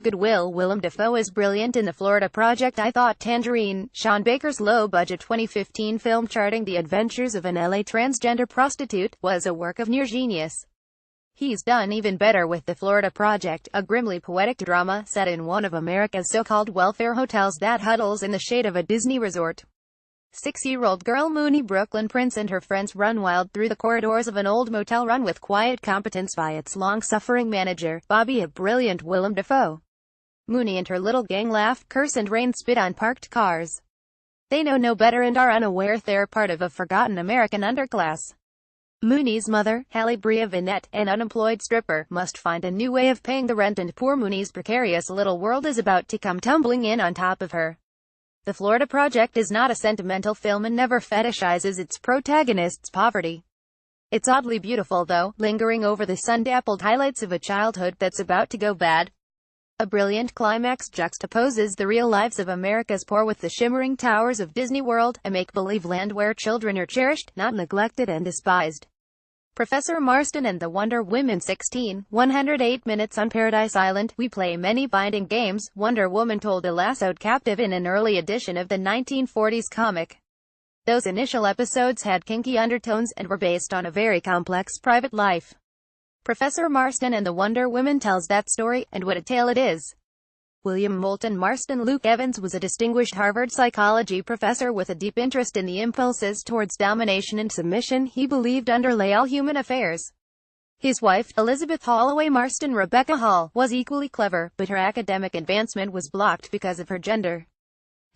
good. Will Willem Defoe is brilliant in The Florida Project. I thought Tangerine, Sean Baker's low-budget 2015 film charting the adventures of an LA transgender prostitute, was a work of near genius. He's done even better with The Florida Project, a grimly poetic drama set in one of America's so-called welfare hotels that huddles in the shade of a Disney resort. 6-year-old girl Mooney Brooklyn Prince and her friends run wild through the corridors of an old motel run with quiet competence by its long-suffering manager, Bobby, a brilliant Willem Defoe. Mooney and her little gang laugh, curse and rain spit on parked cars. They know no better and are unaware they're part of a forgotten American underclass. Mooney's mother, Halle Brea Vinette, an unemployed stripper, must find a new way of paying the rent, and poor Mooney's precarious little world is about to come tumbling in on top of her. The Florida Project is not a sentimental film and never fetishizes its protagonist's poverty. It's oddly beautiful though, lingering over the sun-dappled highlights of a childhood that's about to go bad. A brilliant climax juxtaposes the real lives of America's poor with the shimmering towers of Disney World, a make-believe land where children are cherished, not neglected and despised. Professor Marsden and the Wonder Woman 108 minutes on Paradise Island. We play many binding games, Wonder Woman told a lassoed captive in an early edition of the 1940s comic. Those initial episodes had kinky undertones and were based on a very complex private life. Professor Marsden and the Wonder Woman tells that story, and what a tale it is. William Moulton Marston Luke Evans was a distinguished Harvard psychology professor with a deep interest in the impulses towards domination and submission he believed underlay all human affairs. His wife, Elizabeth Holloway Marston Rebecca Hall, was equally clever, but her academic advancement was blocked because of her gender.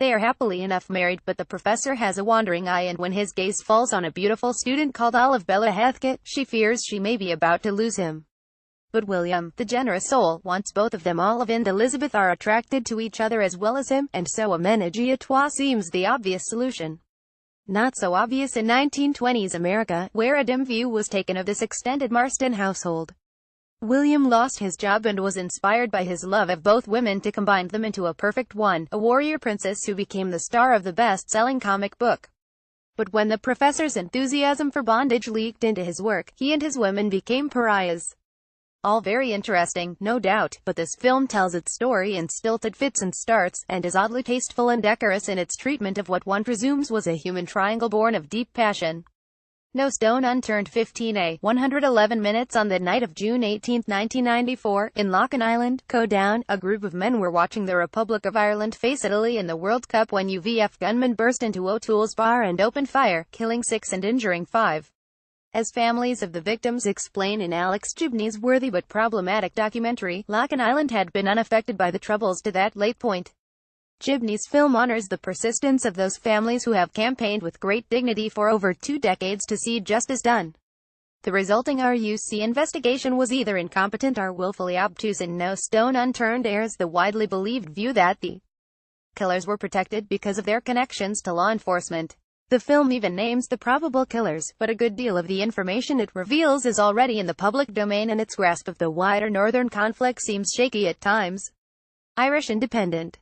They are happily enough married, but the professor has a wandering eye, and when his gaze falls on a beautiful student called Olive Bella Heathcote, she fears she may be about to lose him. But William, the generous soul, wants both of them. Olive and Elizabeth are attracted to each other as well as him, and so a ménage à trois seems the obvious solution. Not so obvious in 1920s America, where a dim view was taken of this extended Marsden household. William lost his job and was inspired by his love of both women to combine them into a perfect one, a warrior princess who became the star of the best-selling comic book. But when the professor's enthusiasm for bondage leaked into his work, he and his women became pariahs. All very interesting, no doubt, but this film tells its story in stilted fits and starts, and is oddly tasteful and decorous in its treatment of what one presumes was a human triangle born of deep passion. No Stone Unturned 15A, 111 minutes on the night of June 18, 1994, in Locken Island, Down, a group of men were watching the Republic of Ireland face Italy in the World Cup when UVF gunmen burst into O'Toole's bar and opened fire, killing 6 and injuring 5. As families of the victims explain in Alex Gibney's worthy but problematic documentary, Locken Island had been unaffected by the Troubles to that late point. Gibney's film honors the persistence of those families who have campaigned with great dignity for over 2 decades to see justice done. The resulting RUC investigation was either incompetent or willfully obtuse, and No Stone Unturned airs the widely believed view that the killers were protected because of their connections to law enforcement. The film even names the probable killers, but a good deal of the information it reveals is already in the public domain, and its grasp of the wider northern conflict seems shaky at times. Irish Independent.